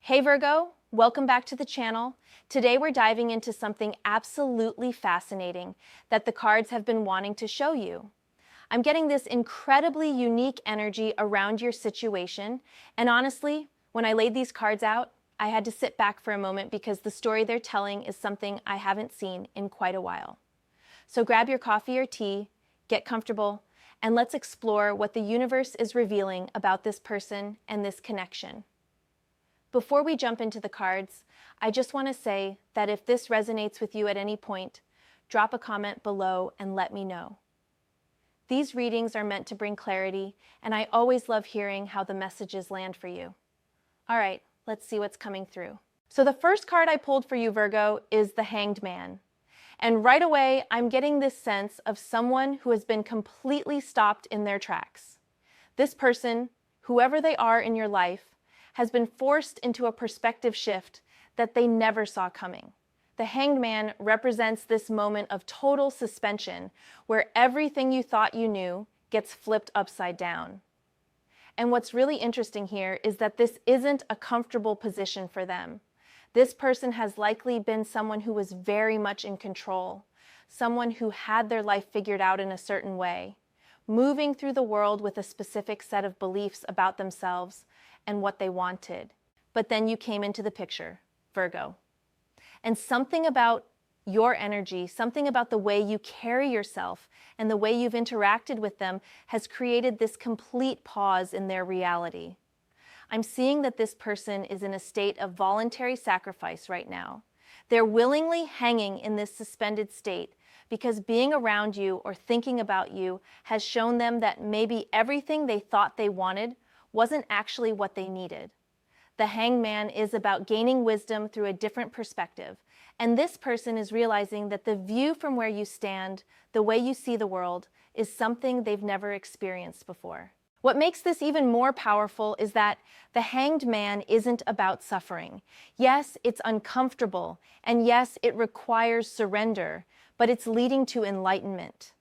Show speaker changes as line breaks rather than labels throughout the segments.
Hey Virgo, welcome back to the channel. Today we're diving into something absolutely fascinating that the cards have been wanting to show you. I'm getting this incredibly unique energy around your situation, and honestly, when I laid these cards out, I had to sit back for a moment because the story they're telling is something I haven't seen in quite a while. So grab your coffee or tea, get comfortable, and let's explore what the universe is revealing about this person and this connection. Before we jump into the cards, I just want to say that if this resonates with you at any point, drop a comment below and let me know. These readings are meant to bring clarity, and I always love hearing how the messages land for you. All right, let's see what's coming through. So the first card I pulled for you, Virgo, is the Hanged Man. And right away, I'm getting this sense of someone who has been completely stopped in their tracks. This person, whoever they are in your life, has been forced into a perspective shift that they never saw coming. The Hanged Man represents this moment of total suspension where everything you thought you knew gets flipped upside down. And what's really interesting here is that this isn't a comfortable position for them. This person has likely been someone who was very much in control, someone who had their life figured out in a certain way, moving through the world with a specific set of beliefs about themselves and what they wanted. But then you came into the picture, Virgo. And something about your energy, something about the way you carry yourself and the way you've interacted with them has created this complete pause in their reality. I'm seeing that this person is in a state of voluntary sacrifice right now. They're willingly hanging in this suspended state because being around you or thinking about you has shown them that maybe everything they thought they wanted wasn't actually what they needed. The Hanged Man is about gaining wisdom through a different perspective, and this person is realizing that the view from where you stand, the way you see the world, is something they've never experienced before. What makes this even more powerful is that the Hanged Man isn't about suffering. Yes, it's uncomfortable, and yes, it requires surrender, but it's leading to enlightenment.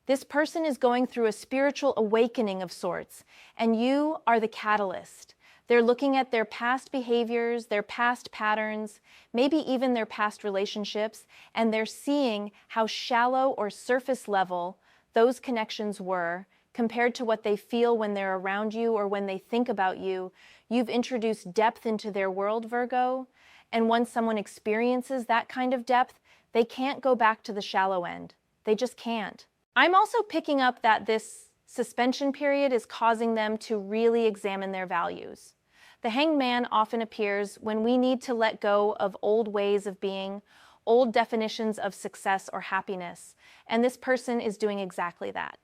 This person is going through a spiritual awakening of sorts, and you are the catalyst. They're looking at their past behaviors, their past patterns, maybe even their past relationships, and they're seeing how shallow or surface level those connections were compared to what they feel when they're around you or when they think about you. You've introduced depth into their world, Virgo, and once someone experiences that kind of depth, they can't go back to the shallow end. They just can't. I'm also picking up that this suspension period is causing them to really examine their values. The Hanged Man often appears when we need to let go of old ways of being, old definitions of success or happiness, and this person is doing exactly that.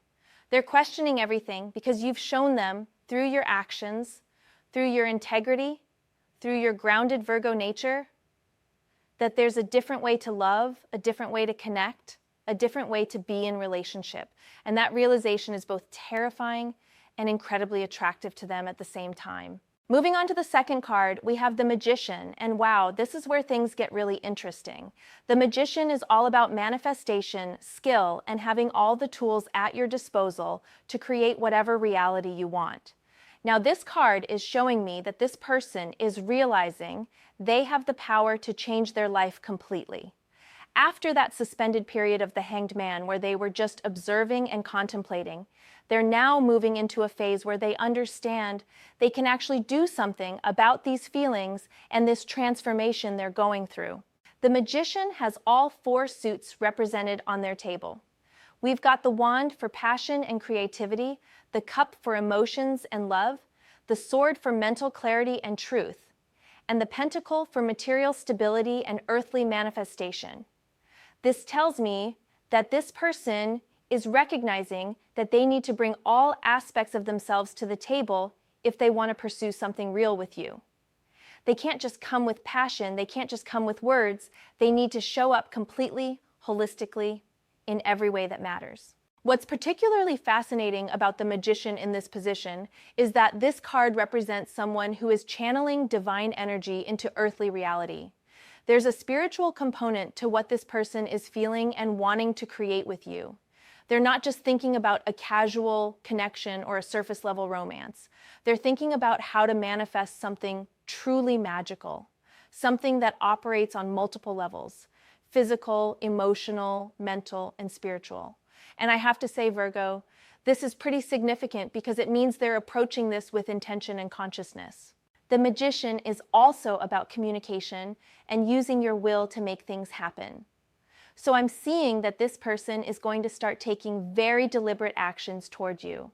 They're questioning everything because you've shown them through your actions, through your integrity, through your grounded Virgo nature, that there's a different way to love, a different way to connect, a different way to be in relationship. And that realization is both terrifying and incredibly attractive to them at the same time. Moving on to the second card, we have the Magician, and wow, this is where things get really interesting. The Magician is all about manifestation, skill, and having all the tools at your disposal to create whatever reality you want. Now, this card is showing me that this person is realizing they have the power to change their life completely. After that suspended period of the Hanged Man where they were just observing and contemplating, they're now moving into a phase where they understand they can actually do something about these feelings and this transformation they're going through. The Magician has all four suits represented on their table. We've got the Wand for passion and creativity, the Cup for emotions and love, the Sword for mental clarity and truth, and the Pentacle for material stability and earthly manifestation. This tells me that this person is recognizing that they need to bring all aspects of themselves to the table if they want to pursue something real with you. They can't just come with passion, they can't just come with words, they need to show up completely, holistically, in every way that matters. What's particularly fascinating about the Magician in this position is that this card represents someone who is channeling divine energy into earthly reality. There's a spiritual component to what this person is feeling and wanting to create with you. They're not just thinking about a casual connection or a surface level romance. They're thinking about how to manifest something truly magical, something that operates on multiple levels: physical, emotional, mental, and spiritual. And I have to say, Virgo, this is pretty significant because it means they're approaching this with intention and consciousness. The Magician is also about communication and using your will to make things happen. So I'm seeing that this person is going to start taking very deliberate actions toward you.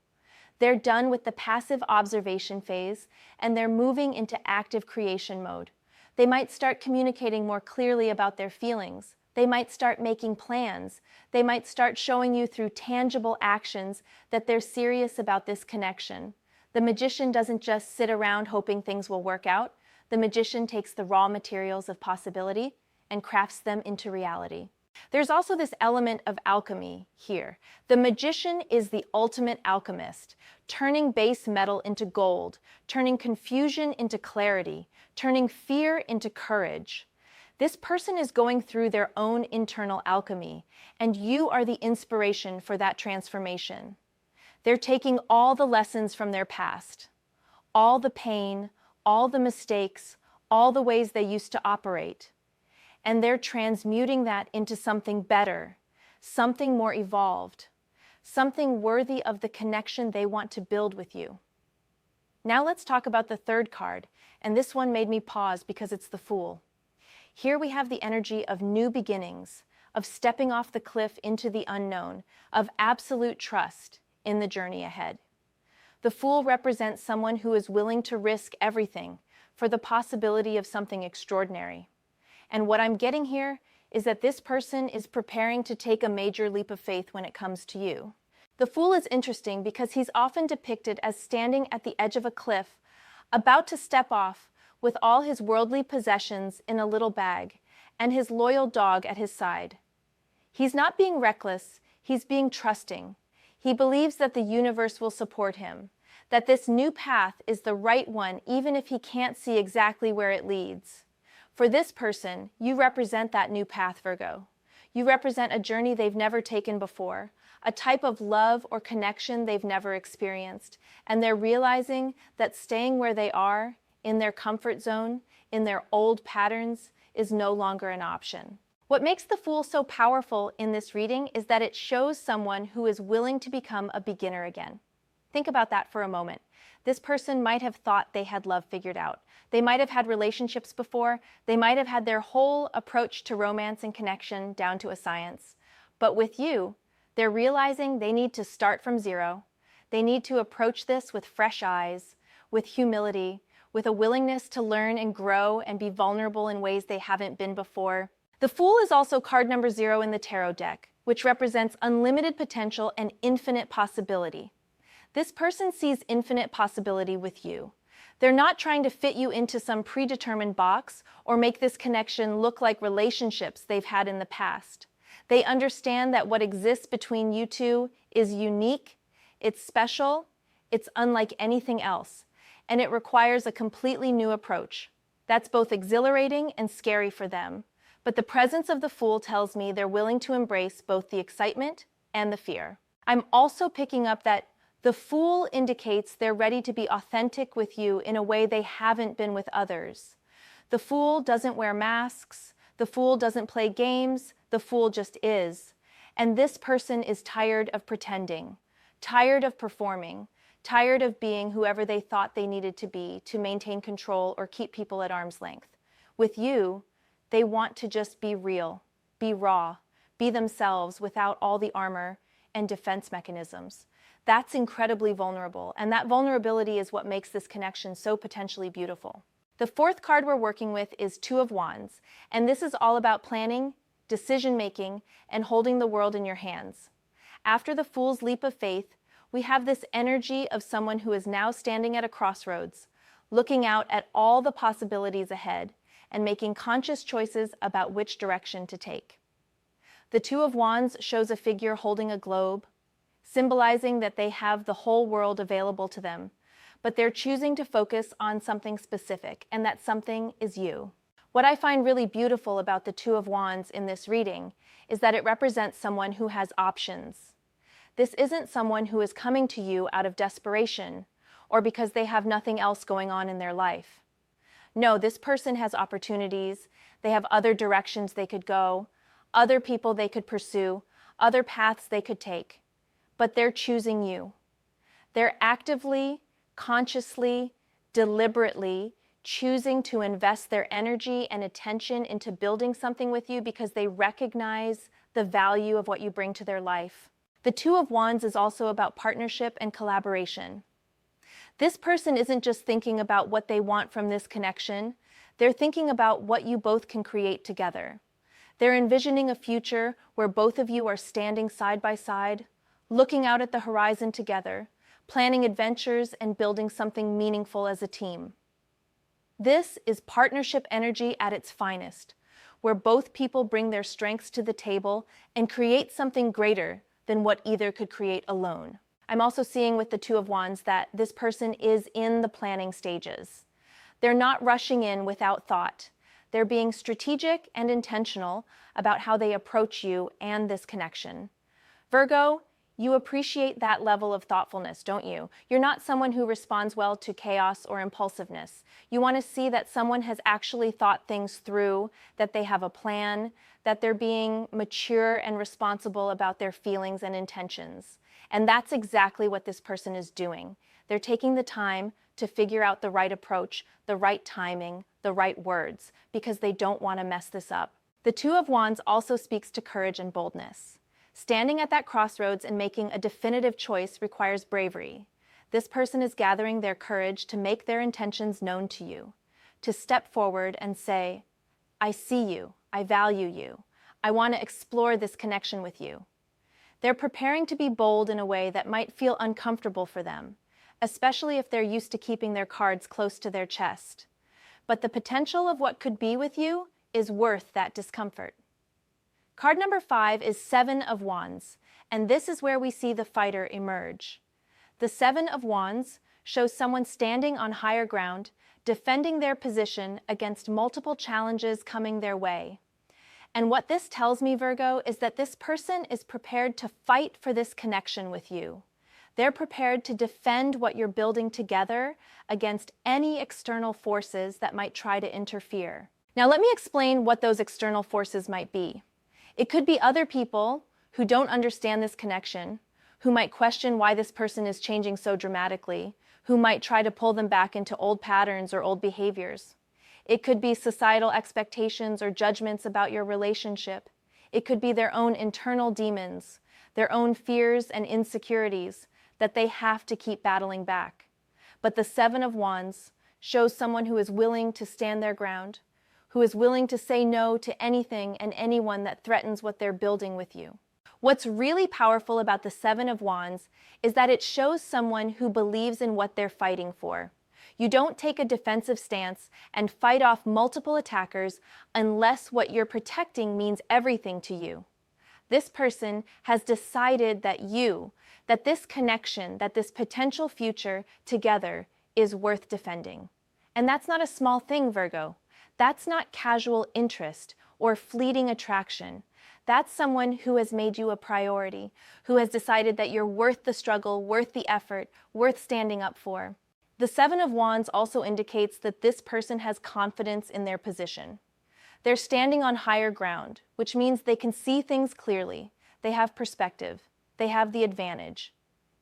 They're done with the passive observation phase and they're moving into active creation mode. They might start communicating more clearly about their feelings. They might start making plans. They might start showing you through tangible actions that they're serious about this connection. The Magician doesn't just sit around hoping things will work out. The Magician takes the raw materials of possibility and crafts them into reality. There's also this element of alchemy here. The Magician is the ultimate alchemist, turning base metal into gold, turning confusion into clarity, turning fear into courage. This person is going through their own internal alchemy, and you are the inspiration for that transformation. They're taking all the lessons from their past, all the pain, all the mistakes, all the ways they used to operate, and they're transmuting that into something better, something more evolved, something worthy of the connection they want to build with you. Now let's talk about the third card, and this one made me pause because it's the Fool. Here we have the energy of new beginnings, of stepping off the cliff into the unknown, of absolute trust in the journey ahead. The Fool represents someone who is willing to risk everything for the possibility of something extraordinary. And what I'm getting here is that this person is preparing to take a major leap of faith when it comes to you. The Fool is interesting because he's often depicted as standing at the edge of a cliff, about to step off with all his worldly possessions in a little bag and his loyal dog at his side. He's not being reckless, he's being trusting. He believes that the universe will support him, that this new path is the right one even if he can't see exactly where it leads. For this person, you represent that new path, Virgo. You represent a journey they've never taken before, a type of love or connection they've never experienced, and they're realizing that staying where they are, in their comfort zone, in their old patterns, is no longer an option. What makes the Fool so powerful in this reading is that it shows someone who is willing to become a beginner again. Think about that for a moment. This person might have thought they had love figured out. They might have had relationships before. They might have had their whole approach to romance and connection down to a science. But with you, they're realizing they need to start from zero. They need to approach this with fresh eyes, with humility, with a willingness to learn and grow and be vulnerable in ways they haven't been before. The Fool is also card number 0 in the tarot deck, which represents unlimited potential and infinite possibility. This person sees infinite possibility with you. They're not trying to fit you into some predetermined box or make this connection look like relationships they've had in the past. They understand that what exists between you two is unique, it's special, it's unlike anything else, and it requires a completely new approach. That's both exhilarating and scary for them. But the presence of the Fool tells me they're willing to embrace both the excitement and the fear. I'm also picking up that the Fool indicates they're ready to be authentic with you in a way they haven't been with others. The Fool doesn't wear masks. The Fool doesn't play games. The Fool just is. And this person is tired of pretending, tired of performing, tired of being whoever they thought they needed to be to maintain control or keep people at arm's length. With you, they want to just be real, be raw, be themselves without all the armor and defense mechanisms. That's incredibly vulnerable, and that vulnerability is what makes this connection so potentially beautiful. The fourth card we're working with is Two of Wands, and this is all about planning, decision-making, and holding the world in your hands. After the Fool's leap of faith, we have this energy of someone who is now standing at a crossroads, looking out at all the possibilities ahead, and making conscious choices about which direction to take. The Two of Wands shows a figure holding a globe, symbolizing that they have the whole world available to them, but they're choosing to focus on something specific, and that something is you. What I find really beautiful about the Two of Wands in this reading is that it represents someone who has options. This isn't someone who is coming to you out of desperation or because they have nothing else going on in their life. No, this person has opportunities. They have other directions they could go, other people they could pursue, other paths they could take. But they're choosing you. They're actively, consciously, deliberately choosing to invest their energy and attention into building something with you because they recognize the value of what you bring to their life. The Two of Wands is also about partnership and collaboration. This person isn't just thinking about what they want from this connection, they're thinking about what you both can create together. They're envisioning a future where both of you are standing side by side, looking out at the horizon together, planning adventures and building something meaningful as a team. This is partnership energy at its finest, where both people bring their strengths to the table and create something greater than what either could create alone. I'm also seeing with the Two of Wands that this person is in the planning stages. They're not rushing in without thought. They're being strategic and intentional about how they approach you and this connection. Virgo, you appreciate that level of thoughtfulness, don't you? You're not someone who responds well to chaos or impulsiveness. You want to see that someone has actually thought things through, that they have a plan, that they're being mature and responsible about their feelings and intentions. And that's exactly what this person is doing. They're taking the time to figure out the right approach, the right timing, the right words, because they don't want to mess this up. The Two of Wands also speaks to courage and boldness. Standing at that crossroads and making a definitive choice requires bravery. This person is gathering their courage to make their intentions known to you, to step forward and say, I see you, I value you, I want to explore this connection with you. They're preparing to be bold in a way that might feel uncomfortable for them, especially if they're used to keeping their cards close to their chest. But the potential of what could be with you is worth that discomfort. Card number 5 is Seven of Wands, and this is where we see the fighter emerge. The Seven of Wands shows someone standing on higher ground, defending their position against multiple challenges coming their way. And what this tells me, Virgo, is that this person is prepared to fight for this connection with you. They're prepared to defend what you're building together against any external forces that might try to interfere. Now, let me explain what those external forces might be. It could be other people who don't understand this connection, who might question why this person is changing so dramatically, who might try to pull them back into old patterns or old behaviors. It could be societal expectations or judgments about your relationship. It could be their own internal demons, their own fears and insecurities that they have to keep battling back. But the Seven of Wands shows someone who is willing to stand their ground, who is willing to say no to anything and anyone that threatens what they're building with you. What's really powerful about the Seven of Wands is that it shows someone who believes in what they're fighting for. You don't take a defensive stance and fight off multiple attackers unless what you're protecting means everything to you. This person has decided that this connection, that this potential future together is worth defending. And that's not a small thing, Virgo. That's not casual interest or fleeting attraction. That's someone who has made you a priority, who has decided that you're worth the struggle, worth the effort, worth standing up for. The Seven of Wands also indicates that this person has confidence in their position. They're standing on higher ground, which means they can see things clearly. They have perspective. They have the advantage.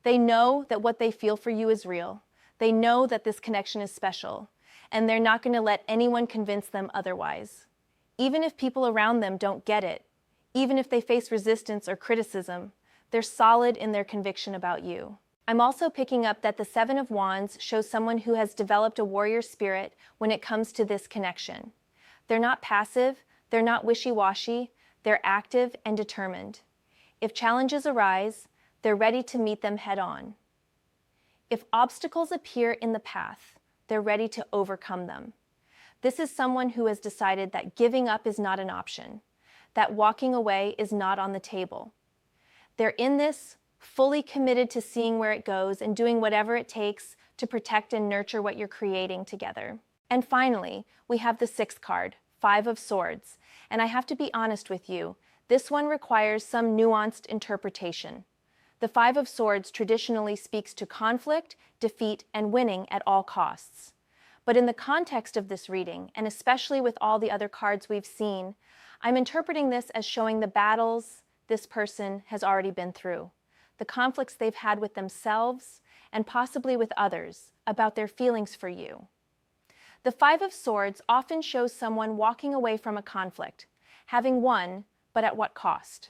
They know that what they feel for you is real. They know that this connection is special, and they're not going to let anyone convince them otherwise. Even if people around them don't get it, even if they face resistance or criticism, they're solid in their conviction about you. I'm also picking up that the Seven of Wands shows someone who has developed a warrior spirit when it comes to this connection. They're not passive, they're not wishy-washy, they're active and determined. If challenges arise, they're ready to meet them head-on. If obstacles appear in the path, they're ready to overcome them. This is someone who has decided that giving up is not an option, that walking away is not on the table. They're in this fully committed to seeing where it goes and doing whatever it takes to protect and nurture what you're creating together. And finally, we have the 6th card, Five of Swords. And I have to be honest with you, this one requires some nuanced interpretation. The Five of Swords traditionally speaks to conflict, defeat, and winning at all costs. But in the context of this reading, and especially with all the other cards we've seen, I'm interpreting this as showing the battles this person has already been through, the conflicts they've had with themselves and possibly with others about their feelings for you. The Five of Swords often shows someone walking away from a conflict, having won, but at what cost?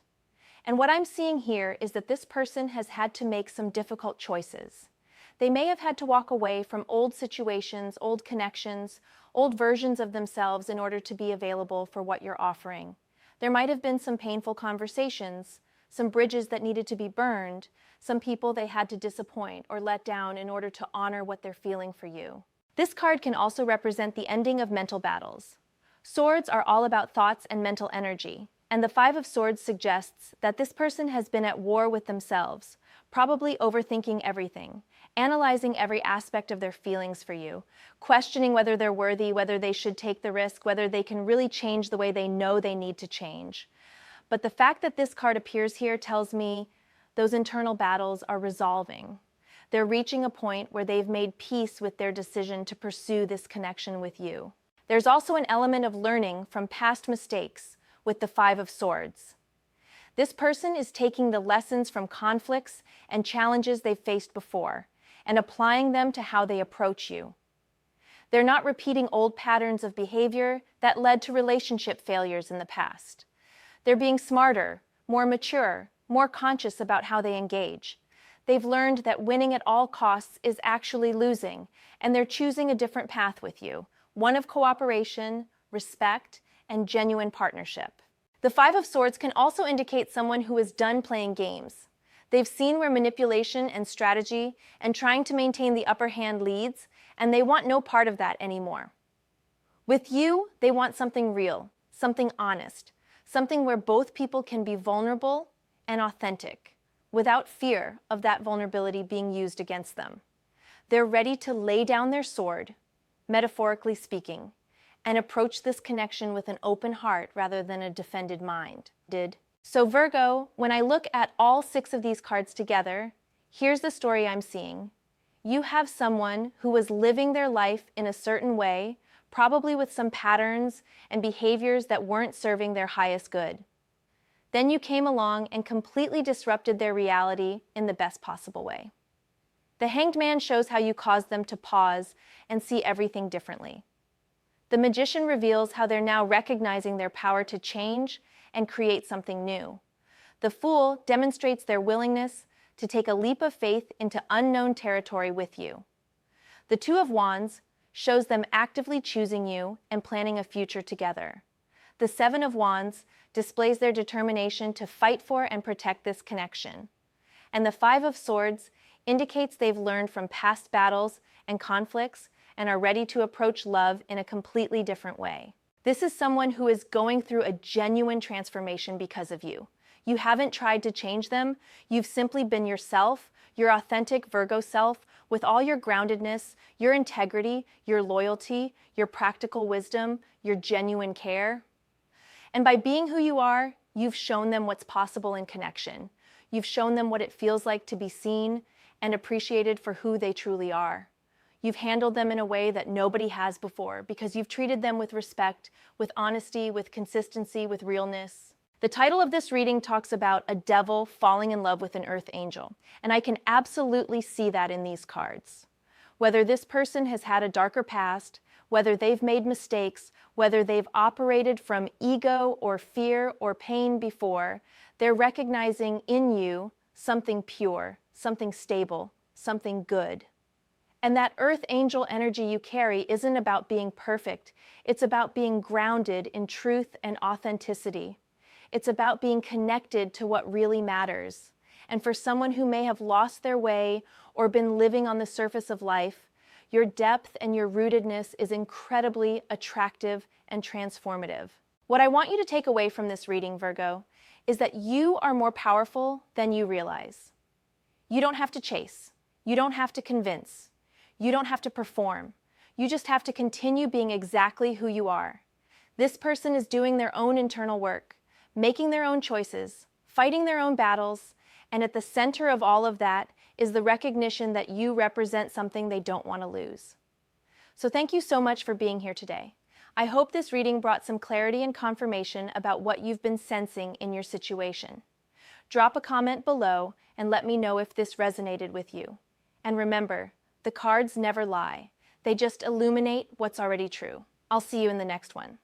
And what I'm seeing here is that this person has had to make some difficult choices. They may have had to walk away from old situations, old connections, old versions of themselves in order to be available for what you're offering. There might have been some painful conversations, some bridges that needed to be burned, some people they had to disappoint or let down in order to honor what they're feeling for you. This card can also represent the ending of mental battles. Swords are all about thoughts and mental energy, and the Five of Swords suggests that this person has been at war with themselves, probably overthinking everything, analyzing every aspect of their feelings for you, questioning whether they're worthy, whether they should take the risk, whether they can really change the way they know they need to change. But the fact that this card appears here tells me those internal battles are resolving. They're reaching a point where they've made peace with their decision to pursue this connection with you. There's also an element of learning from past mistakes with the Five of Swords. This person is taking the lessons from conflicts and challenges they've faced before and applying them to how they approach you. They're not repeating old patterns of behavior that led to relationship failures in the past. They're being smarter, more mature, more conscious about how they engage. They've learned that winning at all costs is actually losing, and they're choosing a different path with you, one of cooperation, respect, and genuine partnership. The Five of Swords can also indicate someone who is done playing games. They've seen where manipulation and strategy and trying to maintain the upper hand leads, and they want no part of that anymore. With you, they want something real, something honest, something where both people can be vulnerable and authentic, without fear of that vulnerability being used against them. They're ready to lay down their sword, metaphorically speaking, and approach this connection with an open heart rather than a defended mind. So Virgo, when I look at all 6 of these cards together, here's the story I'm seeing. You have someone who was living their life in a certain way, probably with some patterns and behaviors that weren't serving their highest good. Then you came along and completely disrupted their reality in the best possible way. The Hanged Man shows how you caused them to pause and see everything differently. The Magician reveals how they're now recognizing their power to change and create something new. The Fool demonstrates their willingness to take a leap of faith into unknown territory with you. The Two of Wands shows them actively choosing you and planning a future together. The Seven of Wands displays their determination to fight for and protect this connection. And the Five of Swords indicates they've learned from past battles and conflicts and are ready to approach love in a completely different way. This is someone who is going through a genuine transformation because of you. You haven't tried to change them. You've simply been yourself, your authentic Virgo self, with all your groundedness, your integrity, your loyalty, your practical wisdom, your genuine care. And by being who you are, you've shown them what's possible in connection. You've shown them what it feels like to be seen and appreciated for who they truly are. You've handled them in a way that nobody has before because you've treated them with respect, with honesty, with consistency, with realness. The title of this reading talks about a devil falling in love with an earth angel, and I can absolutely see that in these cards. Whether this person has had a darker past, whether they've made mistakes, whether they've operated from ego or fear or pain before, they're recognizing in you something pure, something stable, something good. And that earth angel energy you carry isn't about being perfect. It's about being grounded in truth and authenticity. It's about being connected to what really matters. And for someone who may have lost their way or been living on the surface of life, your depth and your rootedness is incredibly attractive and transformative. What I want you to take away from this reading, Virgo, is that you are more powerful than you realize. You don't have to chase. You don't have to convince. You don't have to perform. You just have to continue being exactly who you are. This person is doing their own internal work, making their own choices, fighting their own battles, and at the center of all of that is the recognition that you represent something they don't want to lose. So thank you so much for being here today. I hope this reading brought some clarity and confirmation about what you've been sensing in your situation. Drop a comment below and let me know if this resonated with you. And remember, the cards never lie. They just illuminate what's already true. I'll see you in the next one.